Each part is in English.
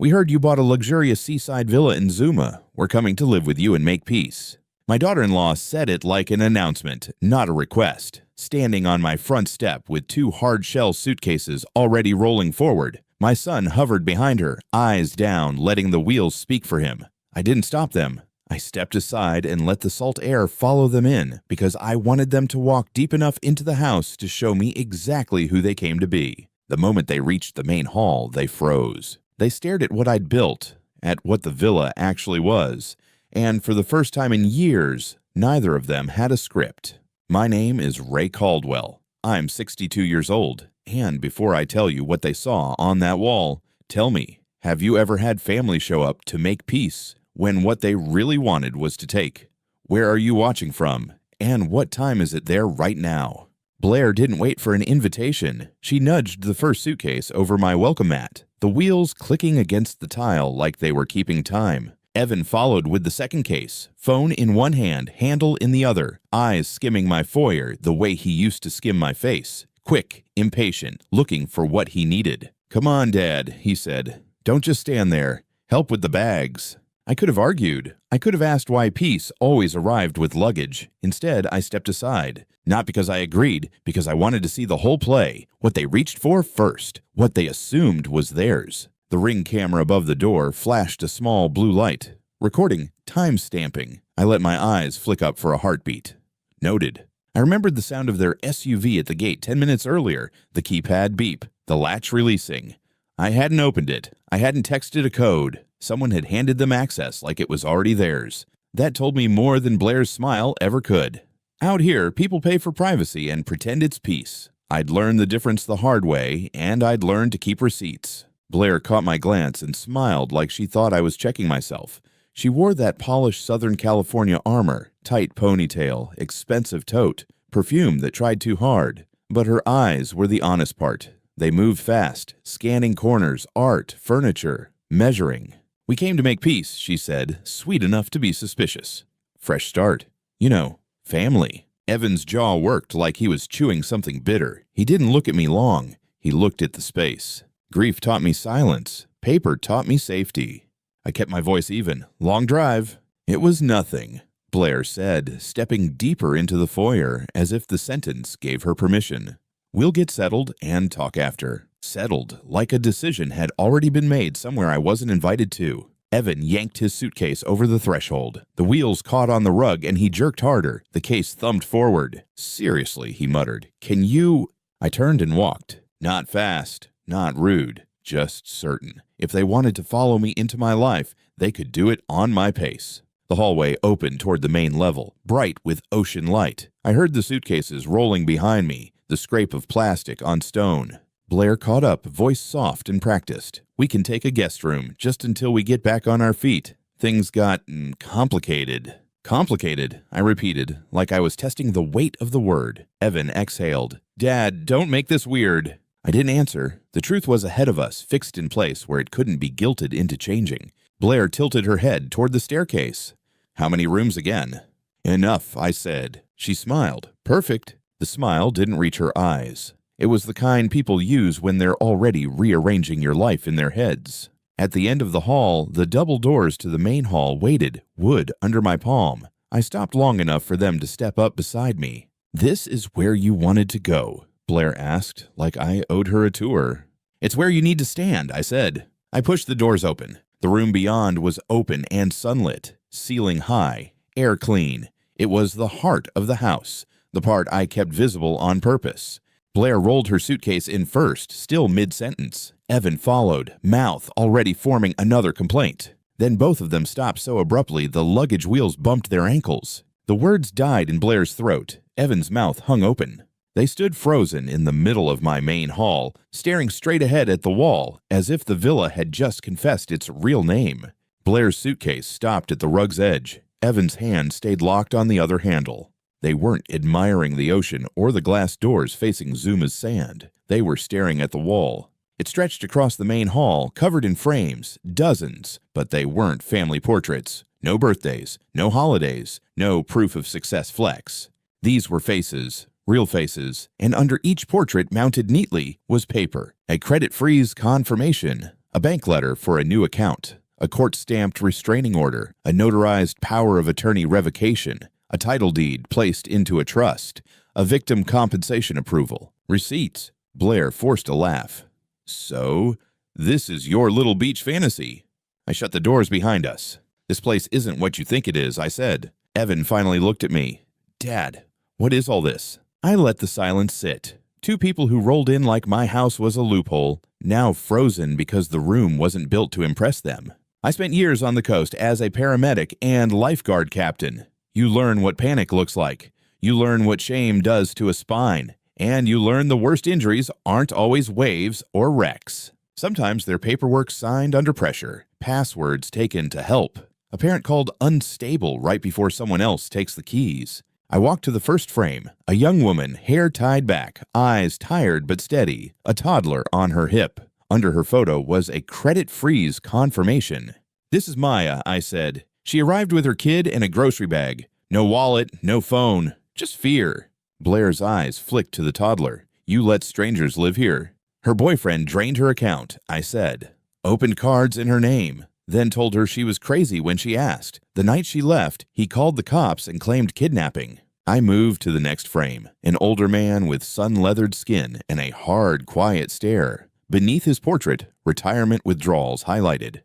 We heard you bought a luxurious seaside villa in Zuma. We're coming to live with you and make peace." My daughter-in-law said it like an announcement, not a request. Standing on my front step with 2 hard-shell suitcases already rolling forward, my son hovered behind her, eyes down, letting the wheels speak for him. I didn't stop them. I stepped aside and let the salt air follow them in because I wanted them to walk deep enough into the house to show me exactly who they came to be. The moment they reached the main hall, they froze. They stared at what I'd built, at what the villa actually was, and for the first time in years, neither of them had a script. My name is Ray Caldwell. I'm 62 years old, and before I tell you what they saw on that wall, tell me, have you ever had family show up to make peace when what they really wanted was to take? Where are you watching from, and what time is it there right now? Blair didn't wait for an invitation. She nudged the first suitcase over my welcome mat, the wheels clicking against the tile like they were keeping time. Evan followed with the second case, phone in one hand, handle in the other, eyes skimming my foyer the way he used to skim my face. Quick, impatient, looking for what he needed. "Come on, Dad," he said. "Don't just stand there. Help with the bags." I could have argued. I could have asked why peace always arrived with luggage. Instead, I stepped aside. Not because I agreed, because I wanted to see the whole play, what they reached for first, what they assumed was theirs. The Ring camera above the door flashed a small blue light, recording time stamping. I let my eyes flick up for a heartbeat. Noted. I remembered the sound of their SUV at the gate 10 minutes earlier, the keypad beep, the latch releasing. I hadn't opened it. I hadn't texted a code. Someone had handed them access like it was already theirs. That told me more than Blair's smile ever could. Out here, people pay for privacy and pretend it's peace. I'd learned the difference the hard way, and I'd learned to keep receipts. Blair caught my glance and smiled like she thought I was checking myself. She wore that polished Southern California armor, tight ponytail, expensive tote, perfume that tried too hard. But her eyes were the honest part. They moved fast, scanning corners, art, furniture, measuring. "We came to make peace," she said, sweet enough to be suspicious. Fresh start. You know, family. Evan's jaw worked like he was chewing something bitter. He didn't look at me long. He looked at the space. Grief taught me silence. Paper taught me safety. I kept my voice even. "Long drive." "It was nothing," Blair said, stepping deeper into the foyer as if the sentence gave her permission. "We'll get settled and talk after." Settled, like a decision had already been made somewhere I wasn't invited to. Evan yanked his suitcase over the threshold. The wheels caught on the rug and he jerked harder. The case thumped forward. "Seriously," he muttered. "Can you—" I turned and walked. Not fast, not rude, just certain. If they wanted to follow me into my life, they could do it on my pace. The hallway opened toward the main level, bright with ocean light. I heard the suitcases rolling behind me, the scrape of plastic on stone. Blair caught up, voice soft and practiced. "We can take a guest room, just until we get back on our feet." Things got complicated. "Complicated," I repeated, like I was testing the weight of the word. Evan exhaled. "Dad, don't make this weird." I didn't answer. The truth was ahead of us, fixed in place where it couldn't be guilted into changing. Blair tilted her head toward the staircase. "How many rooms again?" "Enough," I said. She smiled. "Perfect." The smile didn't reach her eyes. It was the kind people use when they're already rearranging your life in their heads. At the end of the hall, the double doors to the main hall waited, wood under my palm. I stopped long enough for them to step up beside me. "This is where you wanted to go?" Blair asked, like I owed her a tour. "It's where you need to stand," I said. I pushed the doors open. The room beyond was open and sunlit, ceiling high, air clean. It was the heart of the house, the part I kept visible on purpose. Blair rolled her suitcase in first, still mid-sentence. Evan followed, mouth already forming another complaint. Then both of them stopped so abruptly the luggage wheels bumped their ankles. The words died in Blair's throat. Evan's mouth hung open. They stood frozen in the middle of my main hall, staring straight ahead at the wall, as if the villa had just confessed its real name. Blair's suitcase stopped at the rug's edge. Evan's hand stayed locked on the other handle. They weren't admiring the ocean or the glass doors facing Zuma's sand. They were staring at the wall. It stretched across the main hall, covered in frames, dozens, but they weren't family portraits. No birthdays, no holidays, no proof of success flex. These were faces, real faces, and under each portrait mounted neatly was paper, a credit freeze confirmation, A bank letter for a new account, a court-stamped restraining order, a notarized power of attorney revocation, a title deed placed into a trust, a victim compensation approval, receipts. Blair forced a laugh. So, this is your little beach fantasy. I shut the doors behind us. This place isn't what you think it is, I said. Evan finally looked at me. Dad, what is all this? I let the silence sit. Two people who rolled in like my house was a loophole, now frozen because the room wasn't built to impress them. I spent years on the coast as a paramedic and lifeguard captain. You learn what panic looks like. You learn what shame does to a spine. And you learn the worst injuries aren't always waves or wrecks. Sometimes they're paperwork signed under pressure, passwords taken to help, a parent called unstable right before someone else takes the keys. I walked to the first frame, a young woman, hair tied back, eyes tired but steady, a toddler on her hip. Under her photo was a credit freeze confirmation. This is Maya, I said. She arrived with her kid and a grocery bag. No wallet, no phone, just fear. Blair's eyes flicked to the toddler. You let strangers live here. Her boyfriend drained her account, I said. Opened cards in her name, then told her she was crazy when she asked. The night she left, he called the cops and claimed kidnapping. I moved to the next frame, an older man with sun-leathered skin and a hard, quiet stare. Beneath his portrait, retirement withdrawals highlighted.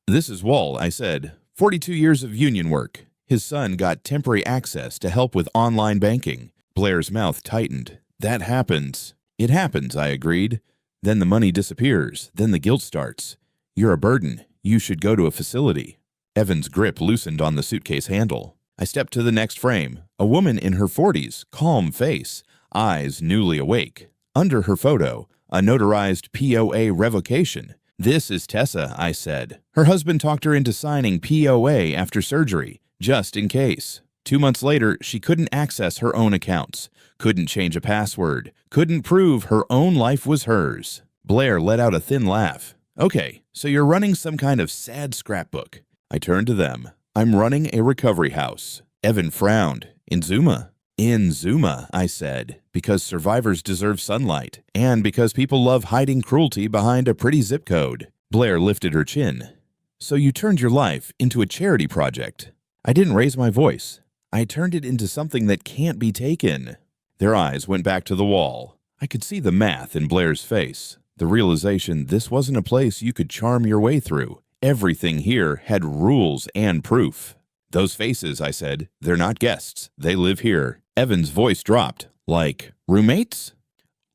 This is Wall, I said. 42 years of union work. His son got temporary access to help with online banking. Blair's mouth tightened. That happens. It happens, I agreed. Then the money disappears. Then the guilt starts. You're a burden. You should go to a facility. Evan's grip loosened on the suitcase handle. I stepped to the next frame. A woman in her 40s, calm face, eyes newly awake. Under her photo, a notarized POA revocation. This is Tessa, I said. Her husband talked her into signing POA after surgery, just in case. 2 months later, she couldn't access her own accounts, couldn't change a password, couldn't prove her own life was hers. Blair let out a thin laugh. Okay, so you're running some kind of sad scrapbook. I turned to them. I'm running a recovery house. Evan frowned. In Zuma? In Zuma, I said, because survivors deserve sunlight, and because people love hiding cruelty behind a pretty zip code. Blair lifted her chin. So you turned your life into a charity project. I didn't raise my voice. I turned it into something that can't be taken. Their eyes went back to the wall. I could see the math in Blair's face, the realization this wasn't a place you could charm your way through. Everything here had rules and proof. Those faces, I said, they're not guests. They live here. Evan's voice dropped. Like roommates?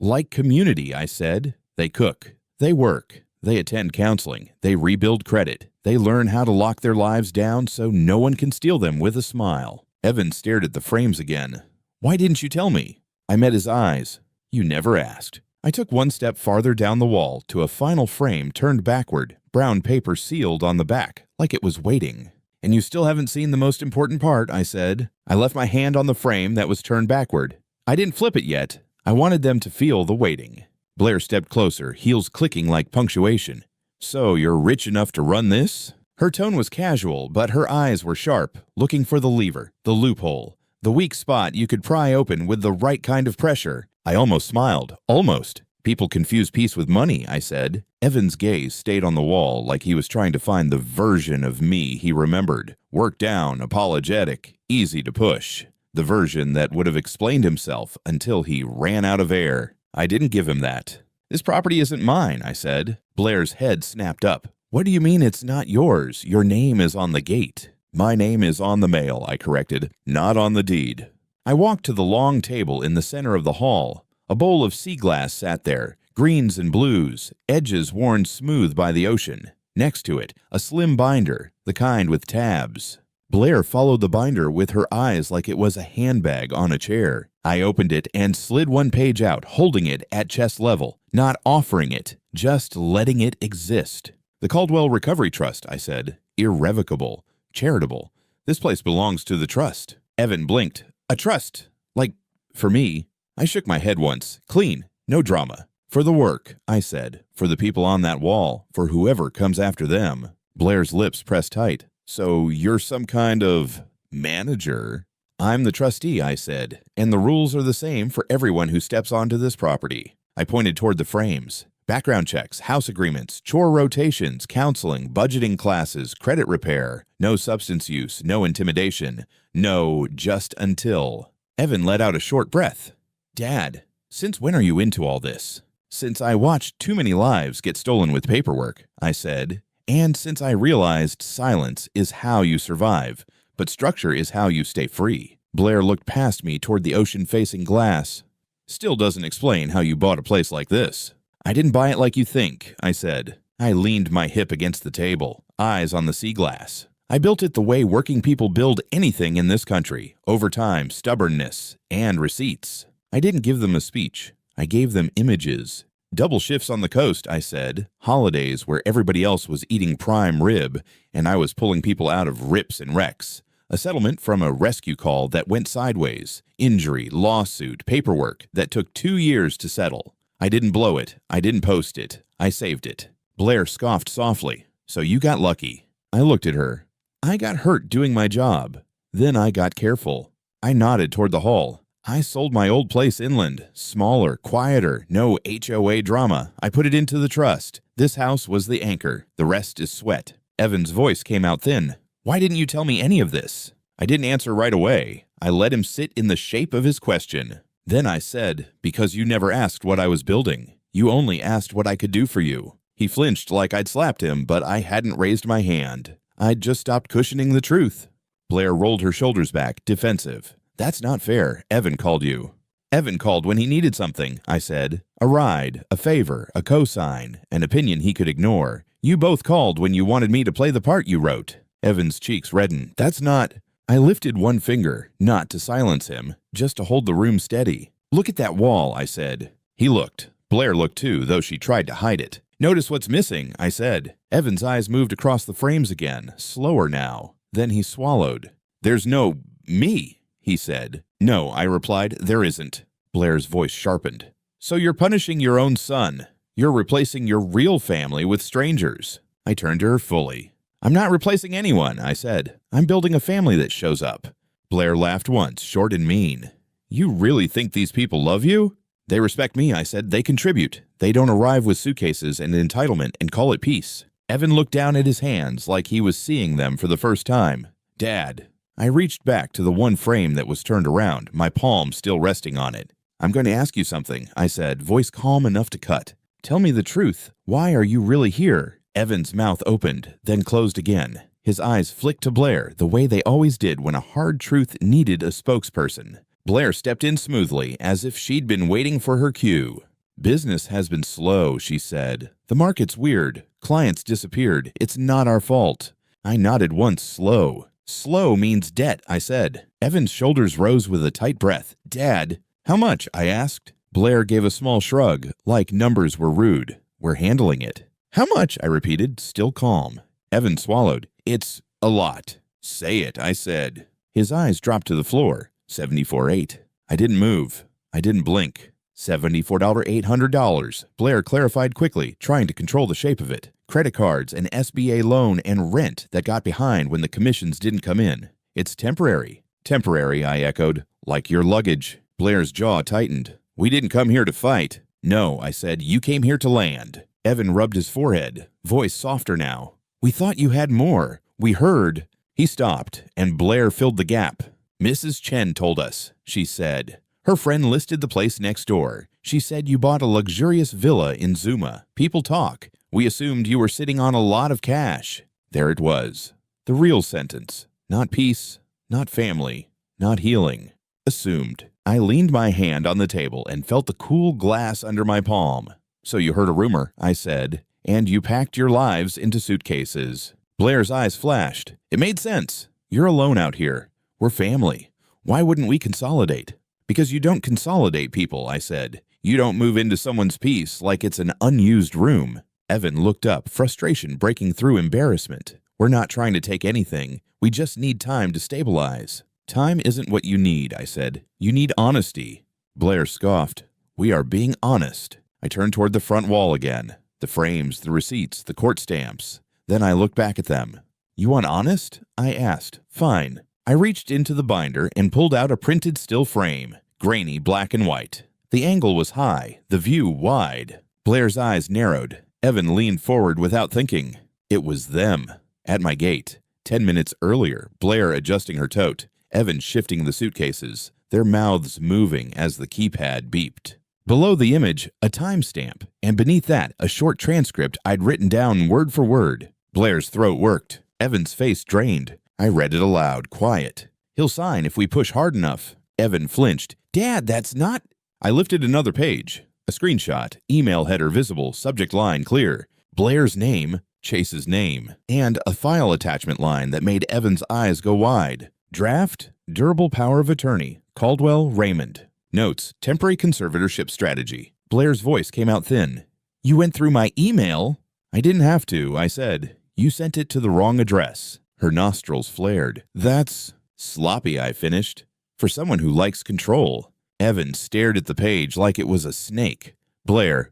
Like community, I said. They cook. They work. They attend counseling. They rebuild credit. They learn how to lock their lives down so no one can steal them with a smile. Evan stared at the frames again. Why didn't you tell me? I met his eyes. You never asked. I took one step farther down the wall to a final frame turned backward, brown paper sealed on the back, like it was waiting. And you still haven't seen the most important part, I said. I left my hand on the frame that was turned backward. I didn't flip it yet. I wanted them to feel the waiting. Blair stepped closer, heels clicking like punctuation. So you're rich enough to run this? Her tone was casual, but her eyes were sharp, looking for the lever, the loophole, the weak spot you could pry open with the right kind of pressure. I almost smiled. Almost. People confuse peace with money, I said. Evan's gaze stayed on the wall like he was trying to find the version of me he remembered. Worked down, apologetic, easy to push. The version that would have explained himself until he ran out of air. I didn't give him that. This property isn't mine, I said. Blair's head snapped up. What do you mean it's not yours? Your name is on the gate. My name is on the mail, I corrected, not on the deed. I walked to the long table in the center of the hall. A bowl of sea glass sat there, greens and blues, edges worn smooth by the ocean. Next to it, a slim binder, the kind with tabs. Blair followed the binder with her eyes like it was a handbag on a chair. I opened it and slid one page out, holding it at chest level, not offering it, just letting it exist. The Caldwell Recovery Trust, I said. Irrevocable. Charitable. This place belongs to the trust. Evan blinked. A trust. Like, for me. I shook my head once. Clean. No drama. For the work, I said. For the people on that wall. For whoever comes after them. Blair's lips pressed tight. So you're some kind of manager? I'm the trustee, I said. And the rules are the same for everyone who steps onto this property. I pointed toward the frames. Background checks, house agreements, chore rotations, counseling, budgeting classes, credit repair, no substance use, no intimidation, no just until. Evan let out a short breath. Dad, since when are you into all this? Since I watched too many lives get stolen with paperwork, I said, and since I realized silence is how you survive, but structure is how you stay free. Blair looked past me toward the ocean-facing glass. Still doesn't explain how you bought a place like this. I didn't buy it like you think, I said. I leaned my hip against the table, eyes on the sea glass. I built it the way working people build anything in this country, overtime, stubbornness, and receipts. I didn't give them a speech. I gave them images. Double shifts on the coast, I said. Holidays where everybody else was eating prime rib, and I was pulling people out of rips and wrecks. A settlement from a rescue call that went sideways. Injury, lawsuit, paperwork that took 2 years to settle. I didn't blow it. I didn't post it. I saved it. Blair scoffed softly. So you got lucky. I looked at her. I got hurt doing my job. Then I got careful. I nodded toward the hall. I sold my old place inland. Smaller, quieter, no HOA drama. I put it into the trust. This house was the anchor. The rest is sweat. Evan's voice came out thin. Why didn't you tell me any of this? I didn't answer right away. I let him sit in the shape of his question. Then I said, because you never asked what I was building. You only asked what I could do for you. He flinched like I'd slapped him, but I hadn't raised my hand. I'd just stopped cushioning the truth. Blair rolled her shoulders back, defensive. That's not fair. Evan called you. Evan called when he needed something, I said. A ride, a favor, a cosign, an opinion he could ignore. You both called when you wanted me to play the part you wrote. Evan's cheeks reddened. That's not... I lifted one finger, not to silence him, just to hold the room steady. Look at that wall, I said. He looked. Blair looked too, though she tried to hide it. Notice what's missing, I said. Evan's eyes moved across the frames again, slower now. Then he swallowed. There's no me, he said. No, I replied, there isn't. Blair's voice sharpened. So you're punishing your own son. You're replacing your real family with strangers. I turned to her fully. I'm not replacing anyone, I said. I'm building a family that shows up. Blair laughed once, short and mean. You really think these people love you? They respect me, I said. They contribute. They don't arrive with suitcases and entitlement and call it peace. Evan looked down at his hands like he was seeing them for the first time. Dad. I reached back to the one frame that was turned around, my palm still resting on it. I'm going to ask you something, I said, voice calm enough to cut. Tell me the truth. Why are you really here? Evan's mouth opened, then closed again. His eyes flicked to Blair the way they always did when a hard truth needed a spokesperson. Blair stepped in smoothly, as if she'd been waiting for her cue. Business has been slow, she said. The market's weird. Clients disappeared. It's not our fault. I nodded once, slow. Slow means debt, I said. Evan's shoulders rose with a tight breath. Dad, how much? I asked. Blair gave a small shrug, like numbers were rude. We're handling it. How much? I repeated, still calm. Evan swallowed. It's a lot. Say it, I said. His eyes dropped to the floor. $74,800. I didn't move. I didn't blink. $74,800. Blair clarified quickly, trying to control the shape of it. Credit cards, an SBA loan, and rent that got behind when the commissions didn't come in. It's temporary. Temporary, I echoed. Like your luggage. Blair's jaw tightened. We didn't come here to fight. No, I said. You came here to land. Evan rubbed his forehead, voice softer now. We thought you had more. We heard. He stopped, and Blair filled the gap. Mrs. Chen told us, she said. Her friend listed the place next door. She said you bought a luxurious villa in Zuma. People talk. We assumed you were sitting on a lot of cash. There it was. The real sentence. Not peace, not family, not healing. Assumed. I leaned my hand on the table and felt the cool glass under my palm. So you heard a rumor, I said, and you packed your lives into suitcases. Blair's eyes flashed. It made sense. You're alone out here. We're family. Why wouldn't we consolidate? Because you don't consolidate people, I said. You don't move into someone's peace like it's an unused room. Evan looked up, frustration breaking through embarrassment. We're not trying to take anything. We just need time to stabilize. Time isn't what you need, I said. You need honesty. Blair scoffed. We are being honest. I turned toward the front wall again. The frames, the receipts, the court stamps. Then I looked back at them. You want honest? I asked. Fine. I reached into the binder and pulled out a printed still frame, grainy black and white. The angle was high, the view wide. Blair's eyes narrowed. Evan leaned forward without thinking. It was them. At my gate. 10 minutes earlier, Blair adjusting her tote, Evan shifting the suitcases, their mouths moving as the keypad beeped. Below the image, a timestamp, and beneath that, a short transcript I'd written down word for word. Blair's throat worked. Evan's face drained. I read it aloud, quiet. He'll sign if we push hard enough. Evan flinched. Dad, that's not... I lifted another page. A screenshot, email header visible, subject line clear. Blair's name, Chase's name, and a file attachment line that made Evan's eyes go wide. Draft, durable power of attorney, Caldwell, Raymond. Notes, temporary conservatorship strategy. Blair's voice came out thin. You went through my email? I didn't have to, I said. You sent it to the wrong address. Her nostrils flared. That's sloppy, I finished. For someone who likes control. Evan stared at the page like it was a snake. Blair,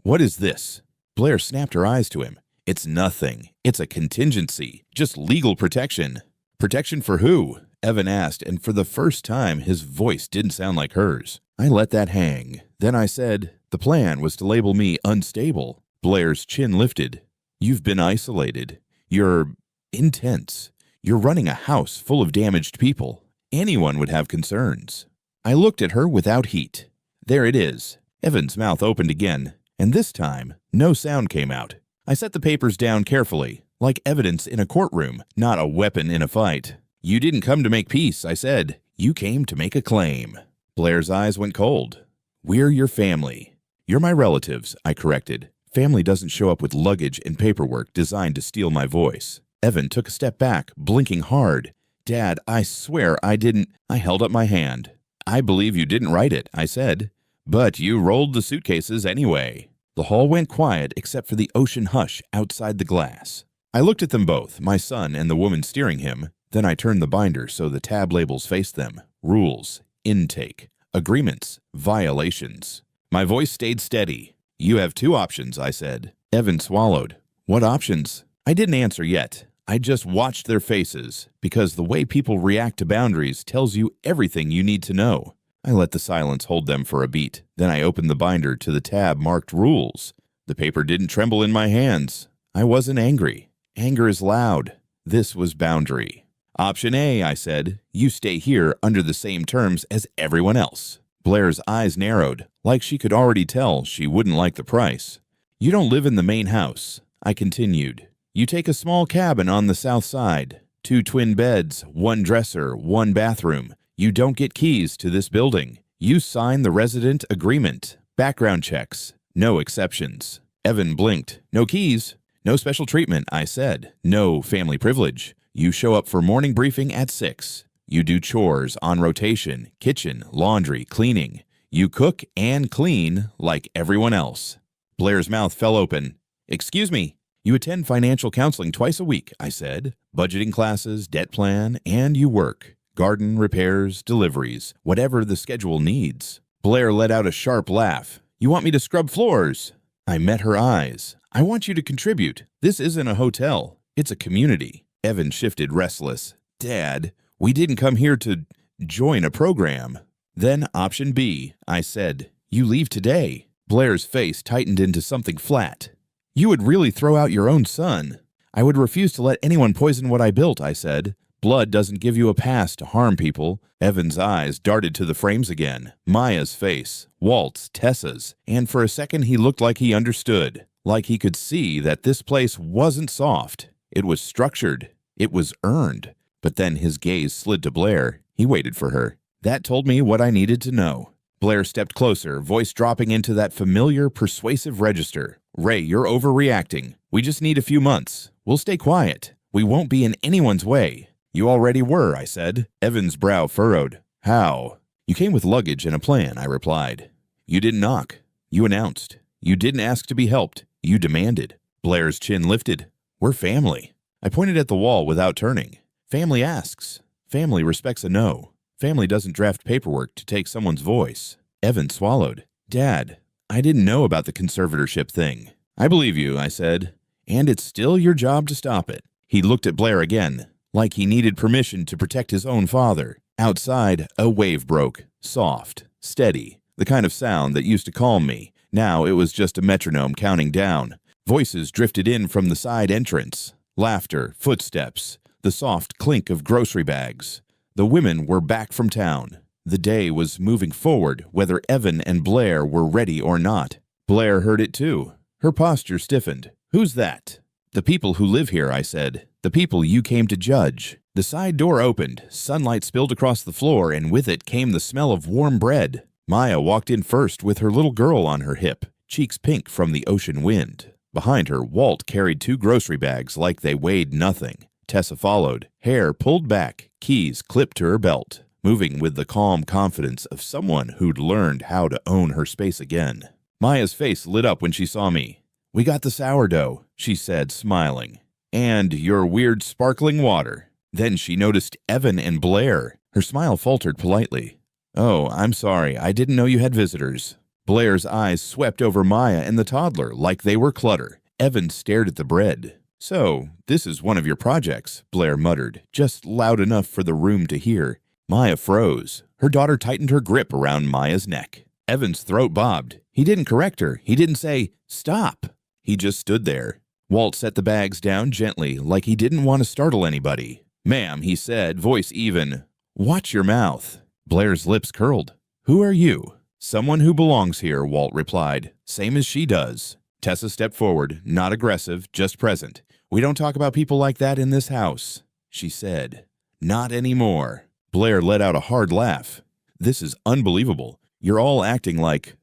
what is this? Blair snapped her eyes to him. It's nothing. It's a contingency. Just legal protection. Protection for who? Evan asked, and for the first time, his voice didn't sound like hers. I let that hang. Then I said, the plan was to label me unstable. Blair's chin lifted. You've been isolated. You're intense. You're running a house full of damaged people. Anyone would have concerns. I looked at her without heat. There it is. Evan's mouth opened again, and this time, no sound came out. I set the papers down carefully, like evidence in a courtroom, not a weapon in a fight. You didn't come to make peace, I said. You came to make a claim. Blair's eyes went cold. We're your family. You're my relatives, I corrected. Family doesn't show up with luggage and paperwork designed to steal my voice. Evan took a step back, blinking hard. Dad, I swear I didn't. I held up my hand. I believe you didn't write it, I said. But you rolled the suitcases anyway. The hall went quiet except for the ocean hush outside the glass. I looked at them both, my son and the woman steering him. Then I turned the binder so the tab labels faced them. Rules, intake, agreements, violations. My voice stayed steady. You have two options, I said. Evan swallowed. What options? I didn't answer yet. I just watched their faces, because the way people react to boundaries tells you everything you need to know. I let the silence hold them for a beat. Then I opened the binder to the tab marked Rules. The paper didn't tremble in my hands. I wasn't angry. Anger is loud. This was boundary. Option A, I said. You stay here under the same terms as everyone else. Blair's eyes narrowed, like she could already tell she wouldn't like the price. You don't live in the main house, I continued. You take a small cabin on the south side. 2 twin beds, 1 dresser, 1 bathroom. You don't get keys to this building. You sign the resident agreement. Background checks. No exceptions. Evan blinked. No keys. No special treatment, I said. No family privilege. You show up for morning briefing at 6. You do chores on rotation, kitchen, laundry, cleaning. You cook and clean like everyone else. Blair's mouth fell open. Excuse me. You attend financial counseling twice a week, I said. Budgeting classes, debt plan, and you work. Garden, repairs, deliveries, whatever the schedule needs. Blair let out a sharp laugh. You want me to scrub floors? I met her eyes. I want you to contribute. This isn't a hotel. It's a community. Evan shifted restless. Dad, we didn't come here to join a program. Then option B, I said. You leave today. Blair's face tightened into something flat. You would really throw out your own son. I would refuse to let anyone poison what I built, I said. Blood doesn't give you a pass to harm people. Evan's eyes darted to the frames again. Maya's face, Walt's, Tessa's, and for a second he looked like he understood, like he could see that this place wasn't soft. It was structured. It was earned. But then his gaze slid to Blair. He waited for her. That told me what I needed to know. Blair stepped closer, voice dropping into that familiar, persuasive register. Ray, you're overreacting. We just need a few months. We'll stay quiet. We won't be in anyone's way. You already were, I said. Evan's brow furrowed. How? You came with luggage and a plan, I replied. You didn't knock. You announced. You didn't ask to be helped. You demanded. Blair's chin lifted. We're family. I pointed at the wall without turning. Family asks. Family respects a no. Family doesn't draft paperwork to take someone's voice. Evan swallowed. Dad, I didn't know about the conservatorship thing. I believe you, I said. And it's still your job to stop it. He looked at Blair again, like he needed permission to protect his own father. Outside, a wave broke. Soft, steady, the kind of sound that used to calm me. Now it was just a metronome counting down. Voices drifted in from the side entrance. Laughter, footsteps, the soft clink of grocery bags. The women were back from town. The day was moving forward, whether Evan and Blair were ready or not. Blair heard it too. Her posture stiffened. "Who's that?" "The people who live here," I said. "The people you came to judge." The side door opened. Sunlight spilled across the floor, and with it came the smell of warm bread. Maya walked in first with her little girl on her hip, cheeks pink from the ocean wind. Behind her, Walt carried 2 grocery bags like they weighed nothing. Tessa followed, hair pulled back, keys clipped to her belt, moving with the calm confidence of someone who'd learned how to own her space again. Maya's face lit up when she saw me. "We got the sourdough," she said, smiling. "And your weird sparkling water." Then she noticed Evan and Blair. Her smile faltered politely. "Oh, I'm sorry. I didn't know you had visitors." Blair's eyes swept over Maya and the toddler like they were clutter. Evan stared at the bread. "So, this is one of your projects," Blair muttered, just loud enough for the room to hear. Maya froze. Her daughter tightened her grip around Maya's neck. Evan's throat bobbed. He didn't correct her. He didn't say, "Stop." He just stood there. Walt set the bags down gently, like he didn't want to startle anybody. "Ma'am," he said, voice even. "Watch your mouth." Blair's lips curled. "Who are you?" "Someone who belongs here," Walt replied. "Same as she does." Tessa stepped forward, not aggressive, just present. "We don't talk about people like that in this house," she said. "Not anymore." Blair let out a hard laugh. "This is unbelievable. You're all acting like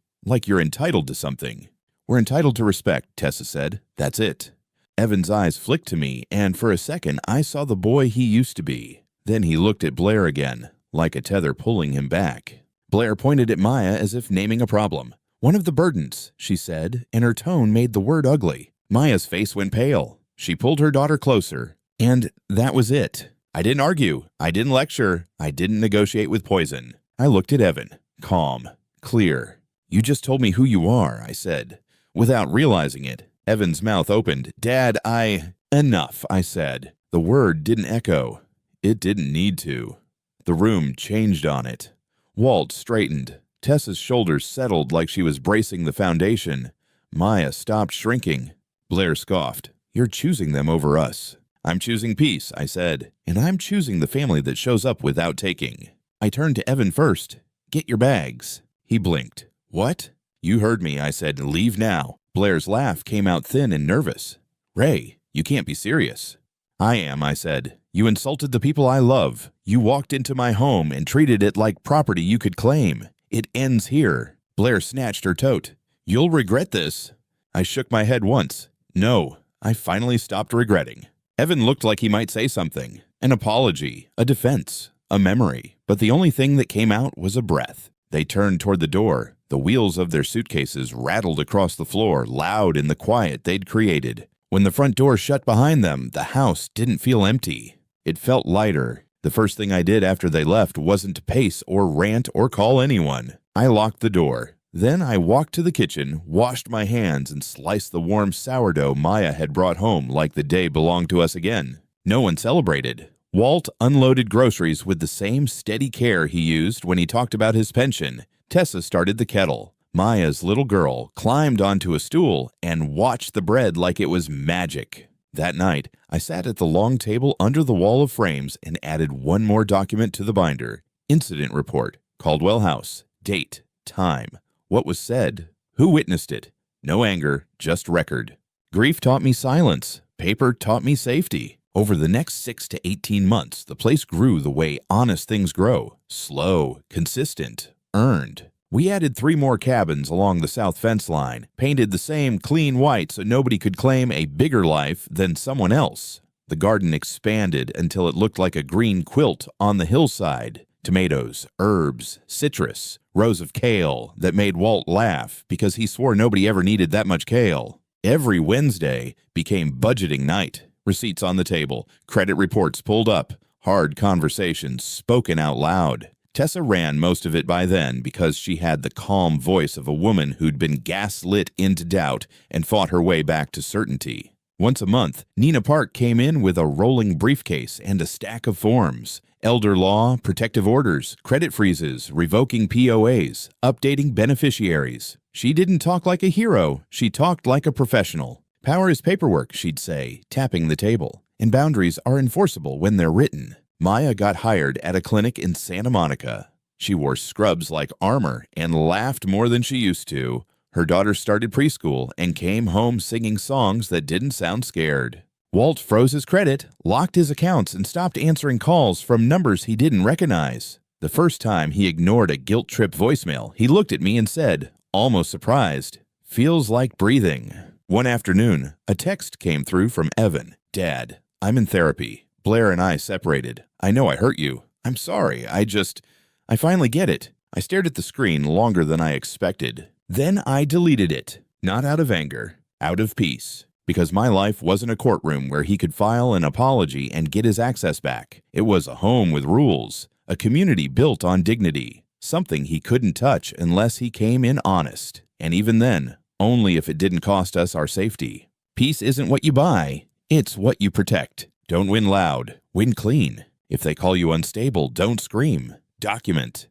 you're entitled to something." "We're entitled to respect," Tessa said. "That's it." Evan's eyes flicked to me, and for a second I saw the boy he used to be. Then he looked at Blair again, like a tether pulling him back. Blair pointed at Maya as if naming a problem. "One of the burdens," she said, and her tone made the word ugly. Maya's face went pale. She pulled her daughter closer, and that was it. I didn't argue. I didn't lecture. I didn't negotiate with poison. I looked at Evan, calm, clear. "You just told me who you are," I said, without realizing it. Evan's mouth opened. "Dad, Enough," I said. The word didn't echo. It didn't need to. The room changed on it. Walt straightened. Tessa's shoulders settled like she was bracing the foundation. Maya stopped shrinking. Blair scoffed. "You're choosing them over us." "I'm choosing peace," I said, "and I'm choosing the family that shows up without taking." I turned to Evan first. "Get your bags." He blinked. "What?" "You heard me," I said. "Leave now." Blair's laugh came out thin and nervous. "Ray, you can't be serious." "I am," I said. "You insulted the people I love. You walked into my home and treated it like property you could claim. It ends here." Blair snatched her tote. "You'll regret this." I shook my head once. No, I finally stopped regretting. Evan looked like he might say something. An apology, a defense, a memory. But the only thing that came out was a breath. They turned toward the door. The wheels of their suitcases rattled across the floor, loud in the quiet they'd created. When the front door shut behind them, the house didn't feel empty. It felt lighter. The first thing I did after they left wasn't to pace or rant or call anyone. I locked the door. Then I walked to the kitchen, washed my hands, and sliced the warm sourdough Maya had brought home like the day belonged to us again. No one celebrated. Walt unloaded groceries with the same steady care he used when he talked about his pension. Tessa started the kettle. Maya's little girl climbed onto a stool and watched the bread like it was magic. That night, I sat at the long table under the wall of frames and added one more document to the binder. Incident report, Caldwell House, date, time, what was said, who witnessed it. No anger, just record. Grief taught me silence. Paper taught me safety. Over the next 6 to 18 months, the place grew the way honest things grow. Slow, consistent, earned. We added 3 more cabins along the south fence line, painted the same clean white so nobody could claim a bigger life than someone else. The garden expanded until it looked like a green quilt on the hillside. Tomatoes, herbs, citrus, rows of kale that made Walt laugh because he swore nobody ever needed that much kale. Every Wednesday became budgeting night. Receipts on the table, credit reports pulled up, hard conversations spoken out loud. Tessa ran most of it by then because she had the calm voice of a woman who'd been gaslit into doubt and fought her way back to certainty. Once a month, Nina Park came in with a rolling briefcase and a stack of forms. Elder law, protective orders, credit freezes, revoking POAs, updating beneficiaries. She didn't talk like a hero, she talked like a professional. Power is paperwork, she'd say, tapping the table, and boundaries are enforceable when they're written. Maya got hired at a clinic in Santa Monica. She wore scrubs like armor and laughed more than she used to. Her daughter started preschool and came home singing songs that didn't sound scared. Walt froze his credit, locked his accounts, and stopped answering calls from numbers he didn't recognize. The first time he ignored a guilt-trip voicemail, he looked at me and said, almost surprised, "Feels like breathing." One afternoon, a text came through from Evan. "Dad, I'm in therapy. Blair and I separated. I know I hurt you. I'm sorry. I finally get it." I stared at the screen longer than I expected. Then I deleted it. Not out of anger, out of peace. Because my life wasn't a courtroom where he could file an apology and get his access back. It was a home with rules, a community built on dignity, something he couldn't touch unless he came in honest. And even then, only if it didn't cost us our safety. Peace isn't what you buy, it's what you protect. Don't win loud, win clean. If they call you unstable, don't scream. Document.